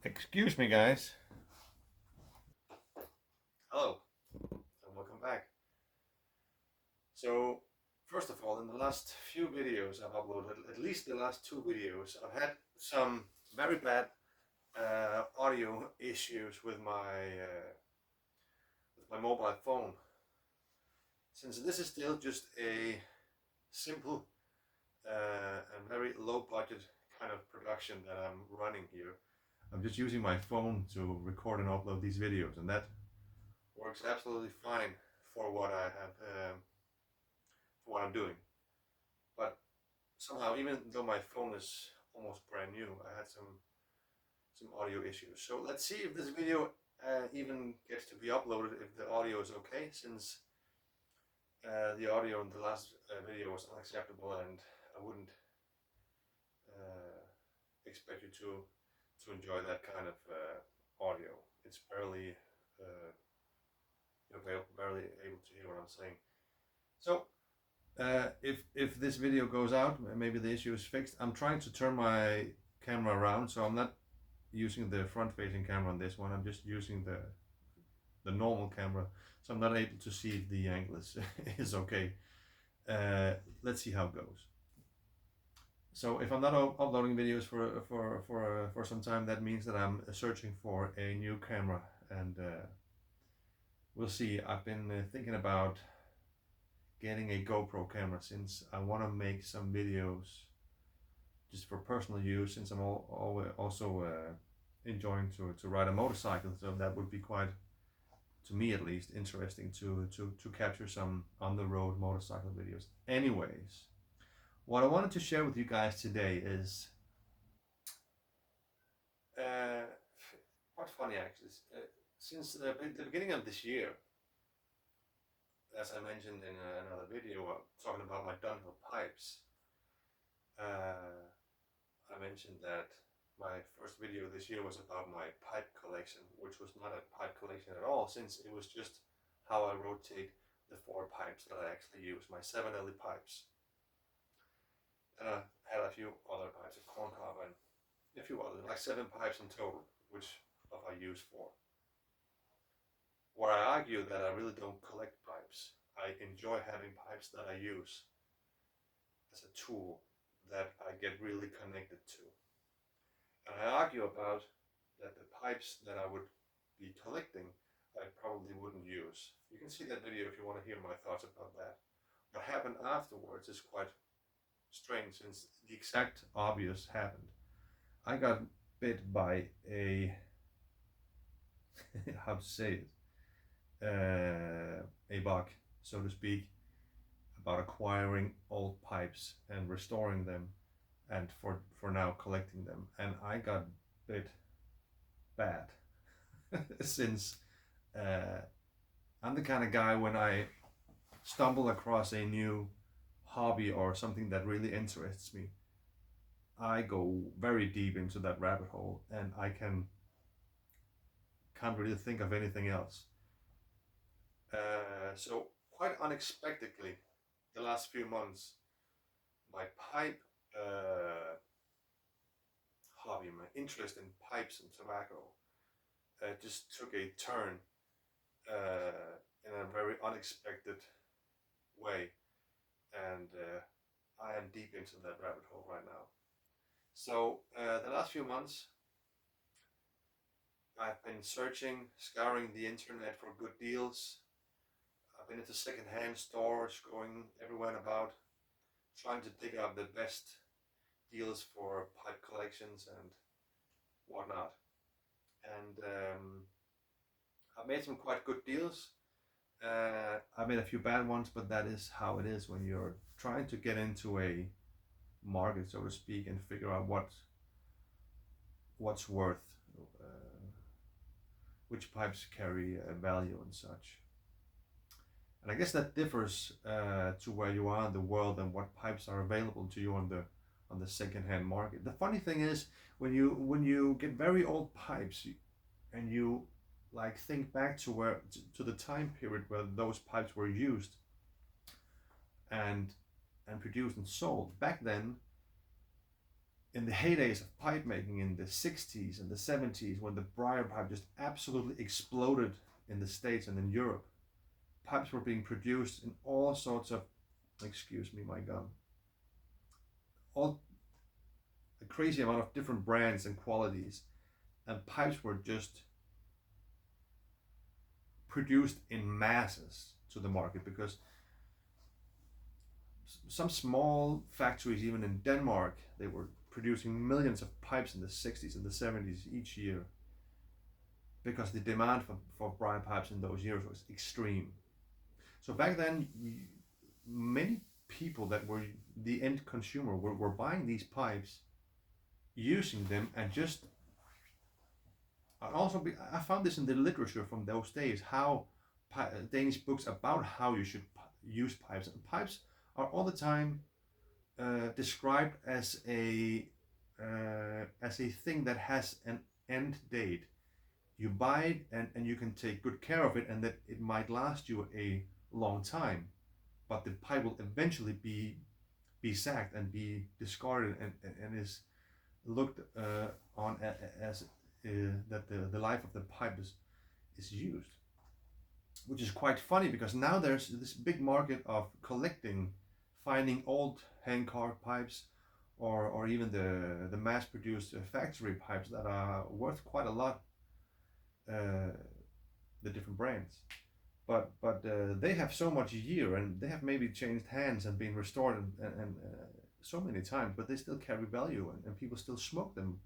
Excuse me, guys. Hello, and welcome back. So, first of all, in the last few videos I've uploaded, at least the last two videos, I've had some very bad audio issues with my mobile phone. Since this is still just a simple and very low budget kind of production that I'm running here, I'm just using my phone to record and upload these videos, and that works absolutely fine for what I have, for what I'm doing. But somehow, even though my phone is almost brand new, I had some audio issues. So let's see if this video even gets to be uploaded, if the audio is okay, since the audio in the last video was unacceptable, and I wouldn't expect you to enjoy that kind of audio. It's barely you're barely able to hear what I'm saying. So if this video goes out, maybe the issue is fixed. I'm trying to turn my camera around, so I'm not using the front-facing camera on this one. I'm just using the normal camera, so I'm not able to see if the angle is okay. Let's see how it goes. So if I'm not uploading videos for some time, that means that I'm searching for a new camera, and we'll see. I've been thinking about getting a GoPro camera, since I want to make some videos just for personal use, since I'm also enjoying to ride a motorcycle. So that would be quite, to me at least, interesting to capture some on the road motorcycle videos. Anyways, what I wanted to share with you guys today is uh, quite funny actually. Since the beginning of this year, as I mentioned in another video, talking about my Dunhill pipes, I mentioned that my first video this year was about my pipe collection, which was not a pipe collection at all, since it was just how I rotate the four pipes that I actually use, my 7LE pipes. And I had a few other pipes, a corncob and a few others, like 7 pipes in total, which of I use for. Where I argue that I really don't collect pipes. I enjoy having pipes that I use as a tool that I get really connected to. And I argue about that the pipes that I would be collecting, I probably wouldn't use. You can see that video if you want to hear my thoughts about that. What happened afterwards is quite strange, since the exact obvious happened. I got bit by a how to say it, a bug, so to speak, about acquiring old pipes and restoring them, and for now collecting them. And I got bit bad since I'm the kind of guy, when I stumble across a new hobby or something that really interests me, I go very deep into that rabbit hole, and I can't really think of anything else. So quite unexpectedly, the last few months, my pipe hobby, my interest in pipes and tobacco, just took a turn in a very unexpected way, and I am deep into that rabbit hole right now. So the last few months, I've been searching, scouring the internet for good deals. I've been into second-hand stores, going everywhere and about, trying to dig up the best deals for pipe collections and whatnot. And I've made some quite good deals. I've made a few bad ones, but that is how it is when you're trying to get into a market, so to speak, and figure out what's worth, which pipes carry value and such. And I guess that differs to where you are in the world and what pipes are available to you on the second-hand market. The funny thing is, when you get very old pipes, and you like think back to the time period where those pipes were used and produced and sold back then, in the heydays of pipe making in the 60s and the 70s, when the briar pipe just absolutely exploded in the States and in Europe, pipes were being produced in all sorts of, excuse me, my gum, all a crazy amount of different brands and qualities, and pipes were just produced in masses to the market because some small factories, even in Denmark, they were producing millions of pipes in the 60s and the 70s each year because the demand for briar pipes in those years was extreme. So back then, many people that were the end consumer were buying these pipes, using them, and just I found this in the literature from those days, how Danish books about how you should use pipes. And pipes are all the time described as a thing that has an end date. You buy it and you can take good care of it, and that it might last you a long time, but the pipe will eventually be sacked and be discarded, and is looked on as that the life of the pipe is used, which is quite funny because now there's this big market of collecting, finding old hand carved pipes, or even the mass produced factory pipes that are worth quite a lot, the different brands, but they have so much year, and they have maybe changed hands and been restored and so many times, but they still carry value, and people still smoke them.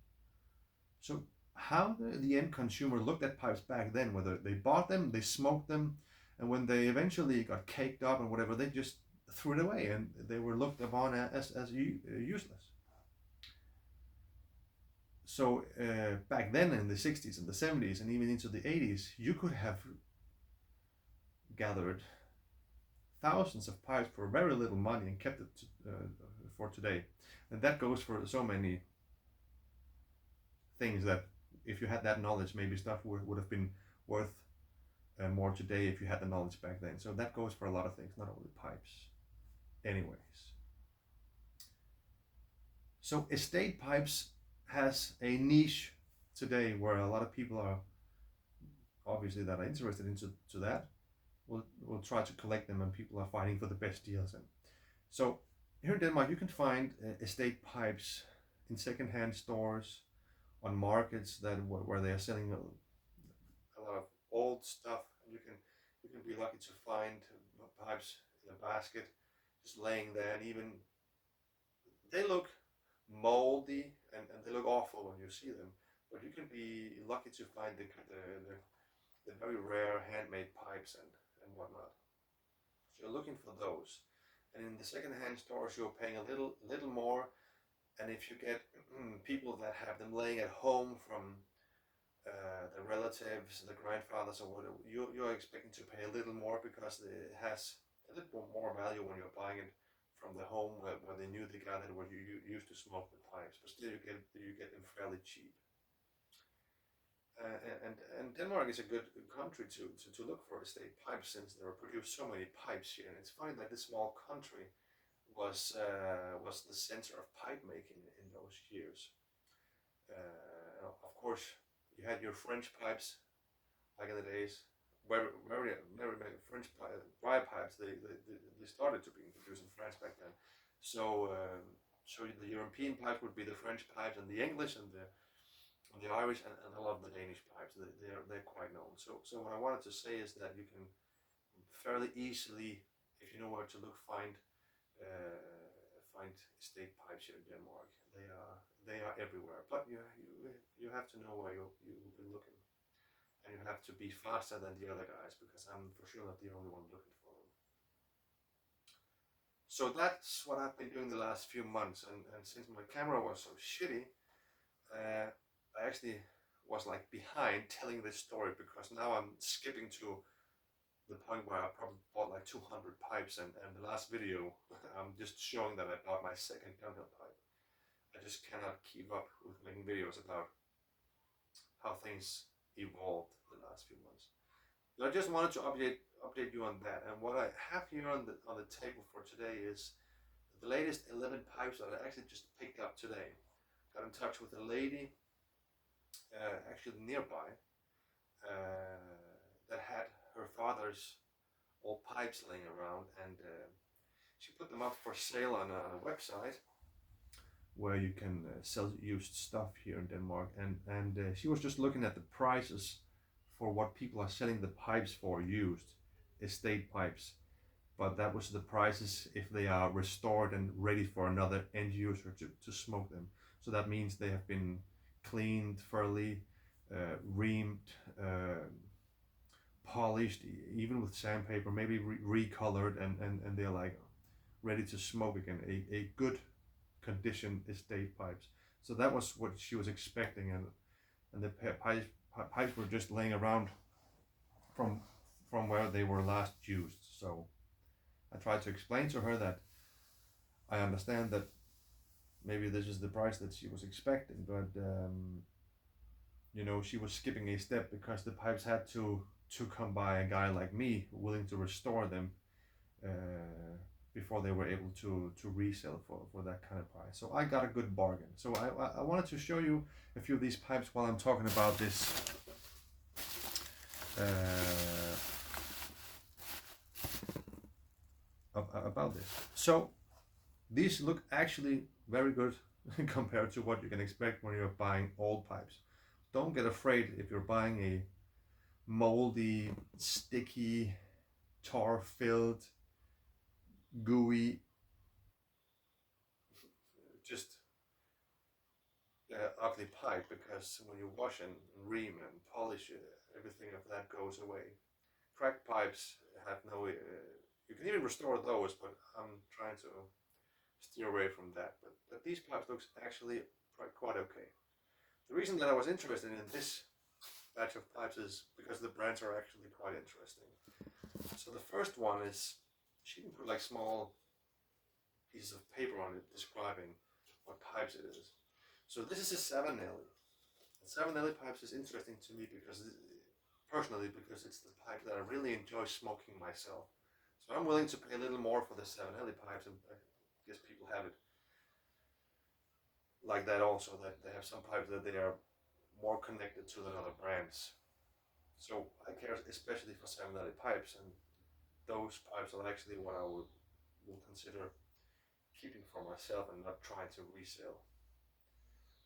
So how the end consumer looked at pipes back then, whether they bought them, they smoked them, and when they eventually got caked up and whatever, they just threw it away, and they were looked upon as useless. So back then in the 60s and the 70s and even into the 80s, you could have gathered thousands of pipes for very little money and kept it for today. And that goes for so many things that if you had that knowledge, maybe stuff would have been worth more today if you had the knowledge back then. So that goes for a lot of things, not only pipes. Anyways, so estate pipes has a niche today where a lot of people are obviously that are interested into that will try to collect them, and people are fighting for the best deals. And so here in Denmark, you can find estate pipes in second-hand stores, on markets that where they are selling a lot of old stuff. And you can be lucky to find pipes in a basket just laying there, and even they look moldy and they look awful when you see them, but you can be lucky to find the very rare handmade pipes and whatnot. So you're looking for those, and in the second-hand stores you're paying a little more. And if you get people that have them laying at home from the relatives, the grandfathers, or whatever, you're expecting to pay a little more because it has a little more value when you're buying it from the home where they knew the guy that where you used to smoke the pipes, but still you get them fairly cheap. And Denmark is a good country to look for estate pipes, since there are produced so many pipes here. And it's funny that this small country was the center of pipe making in those years. Of course, you had your French pipes back in the days. Very French briar pipes. They started to be produced in France back then. So the European pipes would be the French pipes and the English and the Irish and a lot of the Danish pipes. They're quite known. So what I wanted to say is that you can fairly easily, if you know where to look, find estate pipes here in Denmark. They are everywhere, but you have to know where you've been looking, and you have to be faster than the other guys, because I'm for sure not the only one looking for them. So that's what I've been doing the last few months, and since my camera was so shitty, I actually was like behind telling this story, because now I'm skipping to the point where I probably bought like 200 pipes, and the last video I'm just showing that I bought my second downhill pipe. I just cannot keep up with making videos about how things evolved the last few months. But I just wanted to update you on that. And what I have here on the table for today is the latest 11 pipes that I actually just picked up today. got in touch with a lady actually nearby that had her father's old pipes laying around, and she put them up for sale on a website where you can sell used stuff here in Denmark, and she was just looking at the prices for what people are selling the pipes for used estate pipes, but that was the prices if they are restored and ready for another end user to smoke them. So that means they have been cleaned thoroughly, reamed, polished, even with sandpaper, maybe recolored, and they're like ready to smoke again. A good condition estate pipes. So that was what she was expecting, and the pipes were just laying around from where they were last used. So I tried to explain to her that I understand that maybe this is the price that she was expecting, but you know, she was skipping a step because the pipes had to come by a guy like me willing to restore them before they were able to resell for that kind of price. So I got a good bargain. So I wanted to show you a few of these pipes while I'm talking about this about this. So these look actually very good compared to what you can expect when you're buying old pipes. Don't get afraid if you're buying a moldy, sticky, tar-filled, gooey, just ugly pipe, because when you wash and ream and polish it, everything of that goes away. Cracked pipes have no, you can even restore those, but I'm trying to steer away from that. But these pipes looks actually quite okay. The reason that I was interested in this batch of pipes is because the brands are actually quite interesting. So the first one is, she can put like small pieces of paper on it describing what pipes it is. So this is a Savinelli. Savinelli pipes is interesting to me because personally, because it's the pipe that I really enjoy smoking myself. So I'm willing to pay a little more for the Savinelli pipes, and I guess people have it like that also, that they have some pipes that they are more connected to than other brands. So I care especially for Savinelli pipes, and those pipes are actually what I will consider keeping for myself and not trying to resell.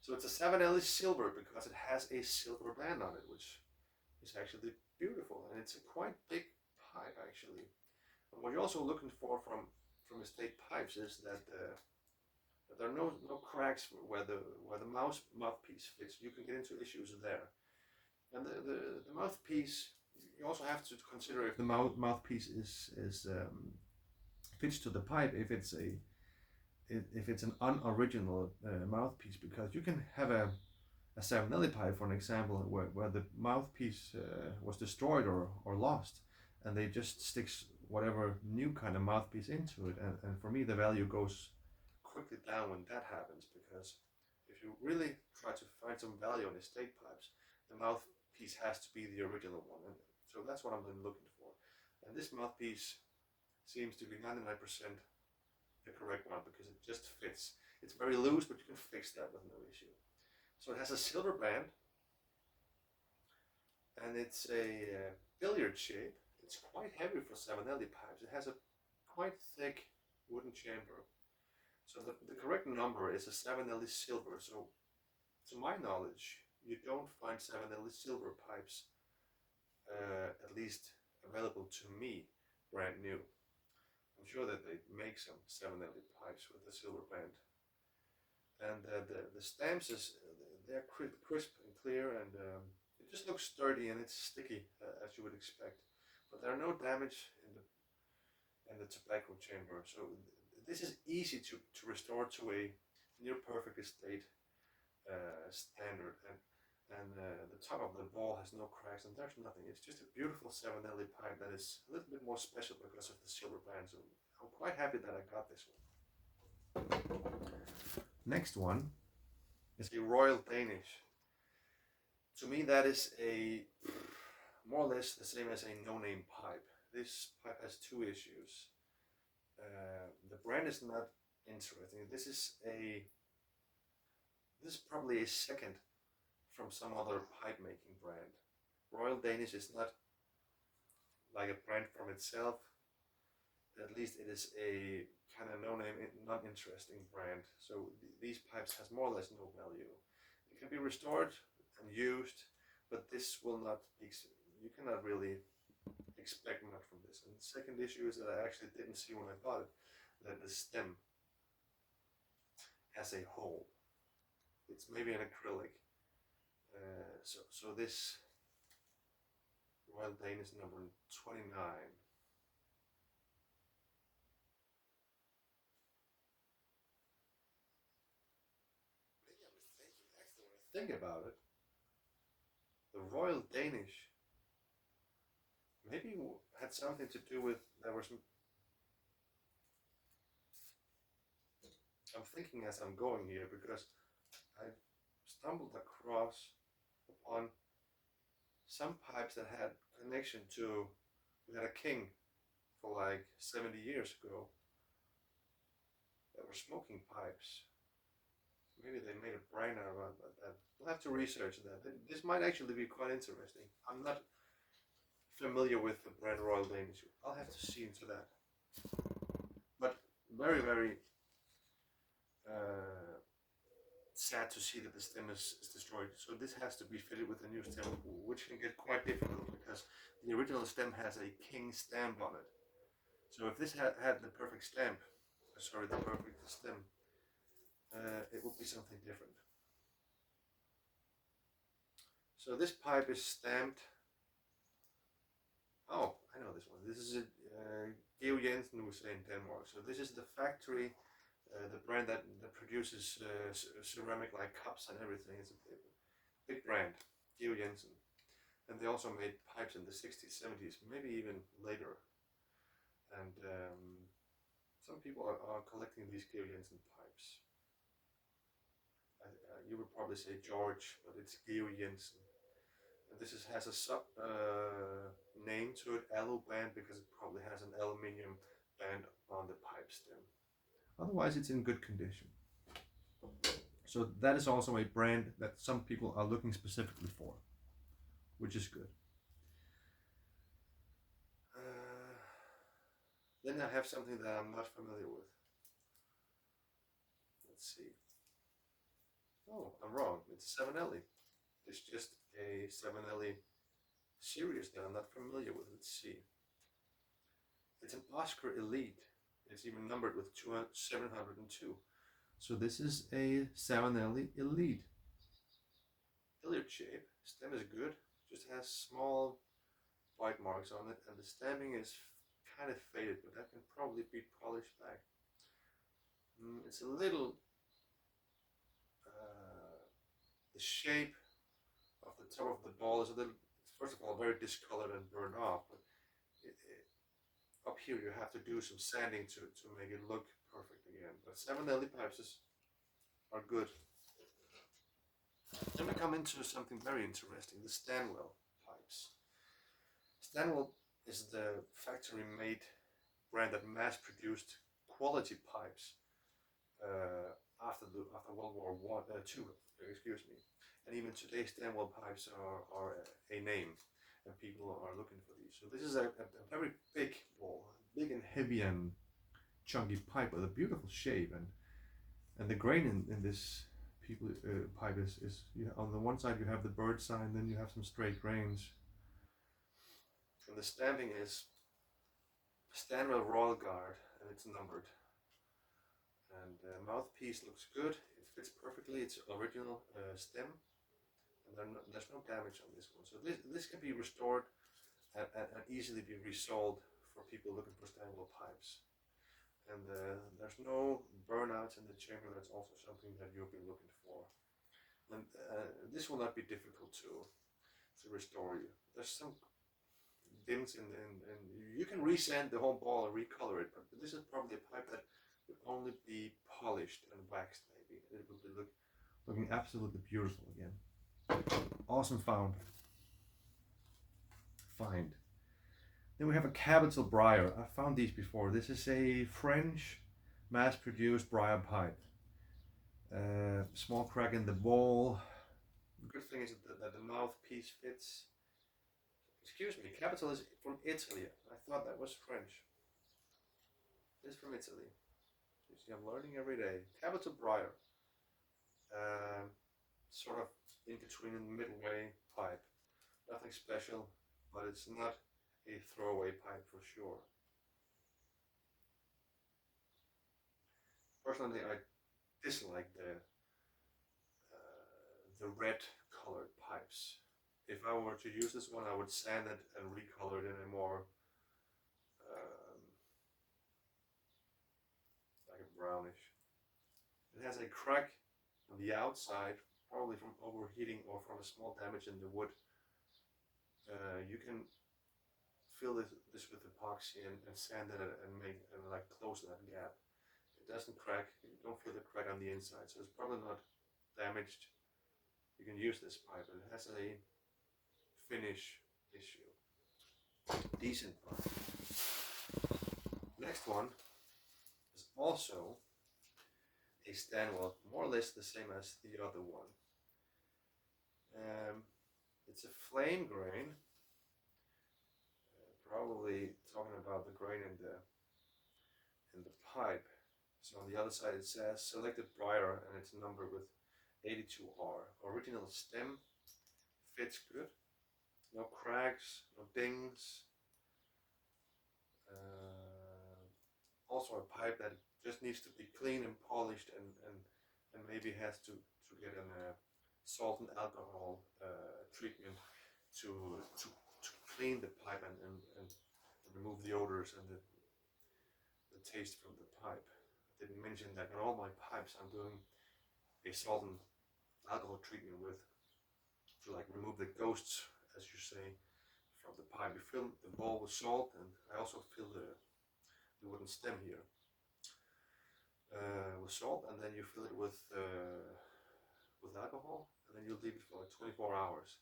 So it's a Savinelli silver because it has a silver band on it, which is actually beautiful, and it's a quite big pipe actually. And what you're also looking for from estate pipes is that there are no cracks where the mouthpiece fits. You can get into issues there, and the mouthpiece, you also have to consider if the mouthpiece is fits to the pipe, if it's an unoriginal mouthpiece, because you can have a Savinelli pipe, for an example, where the mouthpiece was destroyed or lost, and they just sticks whatever new kind of mouthpiece into it, and for me the value goes quickly down when that happens, because if you really try to find some value on estate pipes, the mouthpiece has to be the original one, and so that's what I'm looking for. And this mouthpiece seems to be 99% the correct one, because it just fits. It's very loose, but you can fix that with no issue. So it has a silver band, and it's a billiard shape. It's quite heavy for Savinelli pipes. It has a quite thick wooden chamber. So the correct number is a Savinelli silver. So to my knowledge, you don't find Savinelli silver pipes, at least available to me, brand new. I'm sure that they make some Savinelli pipes with the silver band. And the stamps they're crisp and clear, and it just looks sturdy, and it's sticky as you would expect. But there are no damage in the tobacco chamber, so this is easy to restore to a near perfect estate standard, and the top of the ball has no cracks, and there's nothing. It's just a beautiful Savinelli pipe that is a little bit more special because of the silver band. So I'm quite happy that I got this one. Next one is a Royal Danish. To me, that is a more or less the same as a no-name pipe. This pipe has two issues. The brand is not interesting. This This is probably a second from some other pipe making brand. Royal Danish is not like a brand from itself. At least it is a kind of no-name, not interesting brand. So these pipes has more or less no value. It can be restored and used, but this will not be, you cannot really expect much from this. And the second issue is that I actually didn't see when I bought it that the stem has a hole. It's maybe an acrylic. So this Royal Danish number 29. Maybe I'm mistaken. Actually, when I think about it, the Royal Danish maybe had something to do with there was. I'm thinking as I'm going here because I stumbled across upon some pipes that had connection to. We had a king for like 70 years ago that were smoking pipes. Maybe they made a brand out of that. We'll have to research that. This might actually be quite interesting. I'm not familiar with the brand Royal Danish. I'll have to see into that. But very, very sad to see that the stem is destroyed. So this has to be fitted with a new stem, which can get quite difficult because the original stem has a king stamp on it. So if this had the perfect stamp, sorry, the perfect stem, it would be something different. So this pipe is stamped. Oh, I know this one. This is a Georg Jensen, we say in Denmark. So this is the factory, the brand that produces ceramic like cups and everything. It's a big brand, Georg Jensen. And they also made pipes in the 60s, 70s, maybe even later. And some people are collecting these Georg Jensen pipes. You would probably say George, but it's Georg Jensen. And this has a sub name to it, Alu band, because it probably has an aluminium band on the pipe stem. Otherwise, it's in good condition. So that is also a brand that some people are looking specifically for, which is good. Then I have something that I'm not familiar with. Let's see. Oh, I'm wrong. It's Savinelli. It's just a Savinelli series that I'm not familiar with. Let's see. It's an Oscar Elite. It's even numbered with 702. So this is a Savinelli Elite. Hilliard shape. Stem is good. Just has small bite marks on it, and the stamping is kind of faded, but that can probably be polished back. It's a little. The shape of the top of the ball is a little. First of all, very discolored and burned off, but up here you have to do some sanding to make it look perfect again. But Savinelli pipes are good. Then we come into something very interesting, the Stanwell pipes. Stanwell is the factory-made brand that mass-produced quality pipes after World War II, excuse me. And even today, Stanwell pipes are a name, and people are looking for these. So this is a very big ball, big and heavy and chunky pipe with a beautiful shape, and the grain in this pipe is on the one side you have the bird sign, then you have some straight grains, and the stamping is Stanwell Royal Guard, and it's numbered. And the mouthpiece looks good. It fits perfectly. It's original stem, and there's no damage on this one. So this can be restored and easily be resold for people looking for Stanwell pipes. And there's no burnouts in the chamber. That's also something that you'll be looking for. And this will not be difficult to restore you. There's some dents and you can resand the whole ball and recolor it, but this is probably a pipe that would only be polished and waxed maybe. It would be looking absolutely beautiful again. Awesome find. Then we have a Capital Briar. I found these before. This is a French mass-produced briar pipe. Small crack in the ball. The good thing is that the mouthpiece fits. Excuse me, Capital is from Italy. I thought that was French. It's from Italy. You see, I'm learning every day. Capital Briar. Sort of in between and midway pipe. Nothing special, but it's not a throwaway pipe for sure. Personally, I dislike the red colored pipes. If I were to use this one, I would sand it and recolor it in a more like a brownish. It has a crack on the outside, probably from overheating or from a small damage in the wood. You can fill this with epoxy and sand it and make and like close that gap. It doesn't crack. You don't feel the crack on the inside, so it's probably not damaged. You can use this pipe. It has a finish issue. Decent pipe. Next one is also a Stanwell, more or less the same as the other one. It's a flame grain. Probably talking about the grain in the pipe. So on the other side it says selected briar and it's numbered with 82R. Original stem, fits good. No cracks, no dings. Also a pipe that just needs to be clean and polished and maybe has to get a salt and alcohol treatment to clean the pipe and remove the odors and the taste from the pipe. I didn't mention that in all my pipes I'm doing a salt and alcohol treatment with to like remove the ghosts, as you say, from the pipe. You fill the bowl with salt, and I also fill the wooden stem here with salt, and then you fill it with alcohol, and then you leave it for like 24 hours.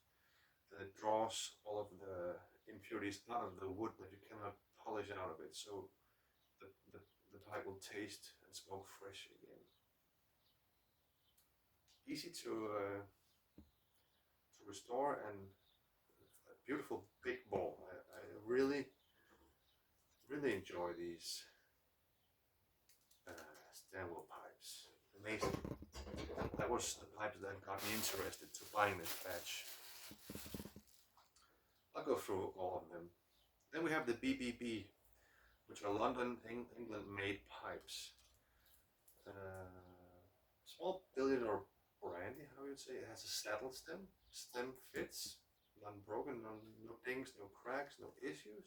And it draws all of the impurities out of the wood that you cannot polish out of it, so the pipe will taste and smoke fresh again. Easy to restore and a beautiful big bowl. I really enjoy these Stanwell pipes. Amazing. That was the pipes that got me interested to buying this batch. I'll go through all of them. Then we have the BBB, which are London, England made pipes. Small billiard or brandy, how you would say. It has a saddle stem. Stem fits, unbroken, no dings, no cracks, no issues.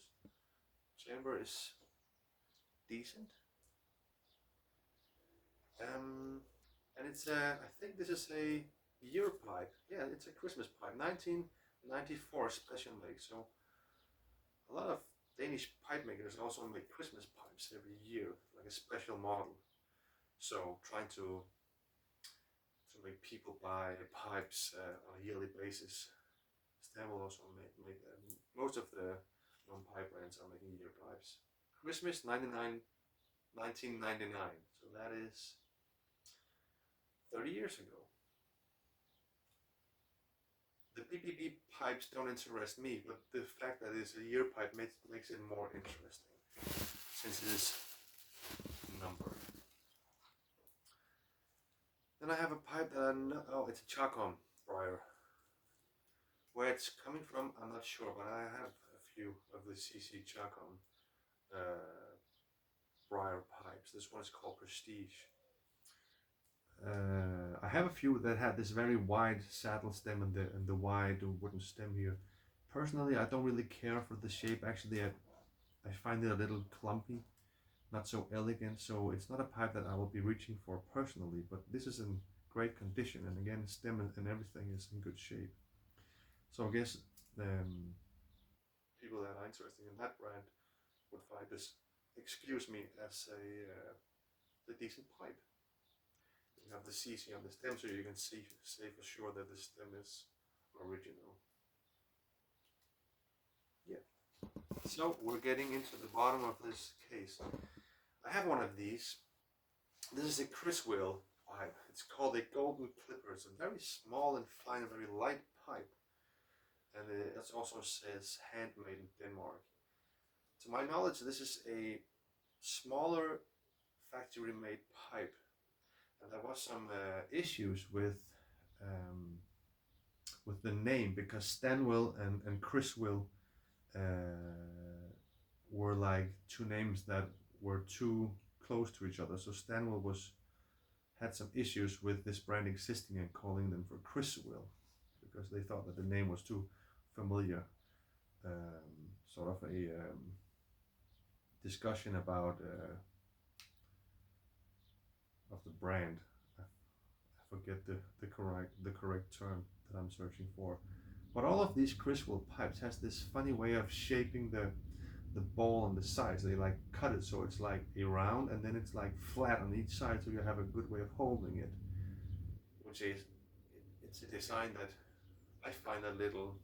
Chamber is decent. And it's I think this is a year pipe. Yeah, it's a Christmas pipe, 1994 special make. So a lot of Danish pipe makers also make Christmas pipes every year, like a special model. So trying to make people buy pipes on a yearly basis. Stanwell also make most of the non-pipe brands are making year pipes. Christmas 1999. So that is 30 years ago. The BBB pipes don't interest me, but the fact that it's a year pipe makes it more interesting, since it is numbered. Then I have a pipe that it's a Chacon briar. Where it's coming from, I'm not sure, but I have a few of the CC Chacon briar pipes. This one is called Prestige. I have a few that had this very wide saddle stem and the wide wooden stem here. Personally, I don't really care for the shape. Actually, I find it a little clumpy, not so elegant. So it's not a pipe that I will be reaching for personally. But this is in great condition, and again, stem and everything is in good shape. So I guess people that are interested in that brand would find this, excuse me, as a decent pipe. You have the CC on the stem, so you can say for sure that the stem is original. Yeah. So we're getting into the bottom of this case. I have one of these. This is a Criswell pipe. It's called a golden clipper. It's a very small and fine, very light pipe. And it also says handmade in Denmark. To my knowledge, this is a smaller factory-made pipe. And there was some issues with the name, because Stanwell and Chriswell were like two names that were too close to each other. So Stanwell had some issues with this brand existing and calling them for Chriswell, because they thought that the name was too familiar. Sort of a discussion about of the brand. I forget the correct term that I'm searching for. But all of these Criswell pipes has this funny way of shaping the ball on the sides. They like cut it so it's like a round, and then it's like flat on each side, so you have a good way of holding it. Which is, it's a design that I find a little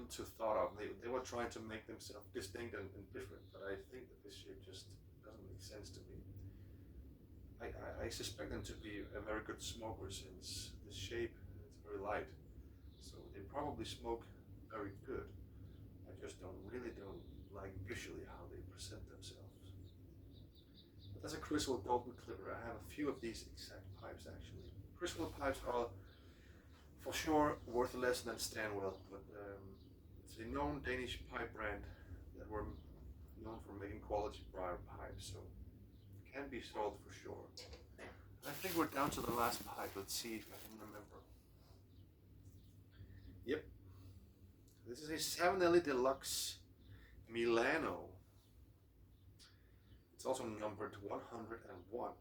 too thought of. They were trying to make themselves distinct and different, but I think that this shape just doesn't make sense to me. I suspect them to be a very good smoker, since the shape is very light, so they probably smoke very good. I just really don't like visually how they present themselves. But that's a Criswell Golden Clipper. I have a few of these exact pipes actually. Criswell pipes are for sure worth less than Stanwell, but it's a known Danish pipe brand that were known for making quality briar pipes, so can be sold for sure. I think we're down to the last pipe. Let's see if I can remember. Yep. This is a Savinelli Deluxe Milano. It's also numbered 101.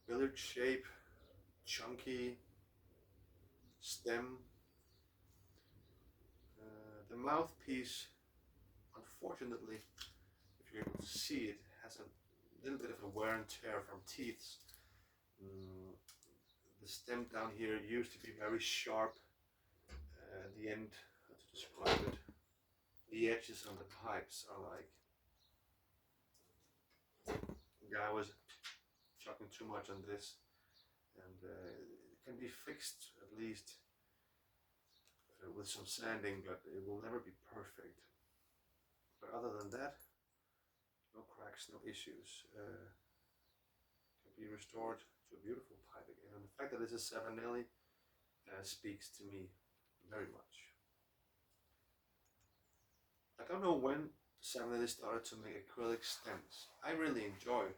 Billiard shape, chunky stem. The mouthpiece, unfortunately, if you're able to see it, has a little bit of a wear and tear from teeth. The stem down here used to be very sharp. The end, how to describe it, the edges on the pipes are like, the guy was chucking too much on this, and it can be fixed at least with some sanding, but it will never be perfect. But other than that, no cracks, no issues. Can be restored to a beautiful pipe again. And the fact that this is Savinelli speaks to me very much. I don't know when Savinelli started to make acrylic stems. I really enjoy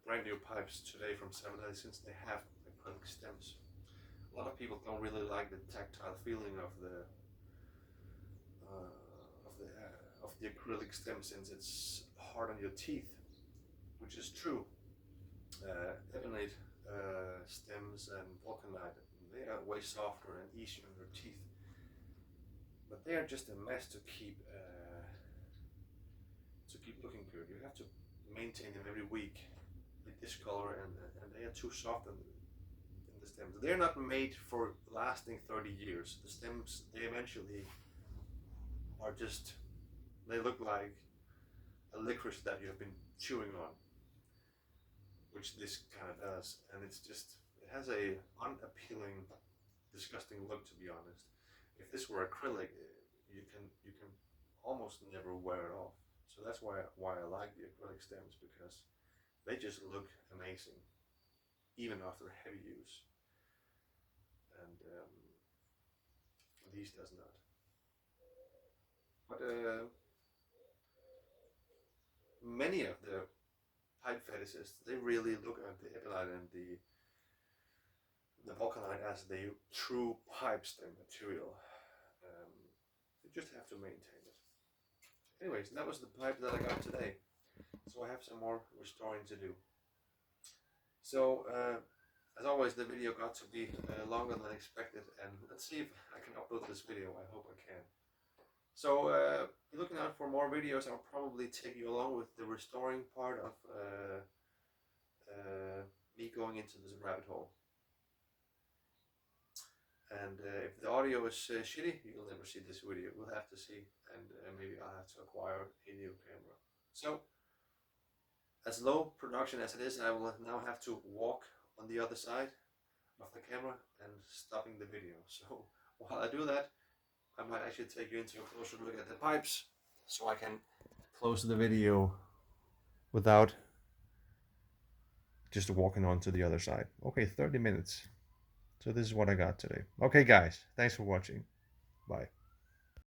brand new pipes today from Savinelli, since they have acrylic stems. A lot of people don't really like the tactile feeling of the acrylic stem, since it's hard on your teeth, which is true. Ebonite stems and vulcanite, they are way softer and easier on your teeth, but they are just a mess to keep looking good. You have to maintain them every week. They discolor, and they are too soft in the stems. They're not made for lasting 30 years. The stems, they eventually are just, they look like a licorice that you have been chewing on, which this kind of does, and it's just, it has a unappealing, disgusting look, to be honest. If this were acrylic, you can almost never wear it off. So that's why I like the acrylic stems, because they just look amazing, even after heavy use. And these does not. But many of the pipe fetishists, they really look at the ebonite and the vulcanite as the true pipe stem material. You just have to maintain it. Anyways, that was the pipe that I got today. So I have some more restoring to do. So, as always, the video got to be longer than expected, and let's see if I can upload this video. I hope I can. So, be looking out for more videos. I'll probably take you along with the restoring part of me going into this rabbit hole. And if the audio is shitty, you'll never see this video. We'll have to see, and maybe I'll have to acquire a new camera. So, as low production as it is, I will now have to walk on the other side of the camera and stopping the video. So while I do that, I might actually take you into a closer look at the pipes so I can close the video without just walking on to the other side. Okay, 30 minutes. So this is what I got today. Okay, guys, thanks for watching. Bye.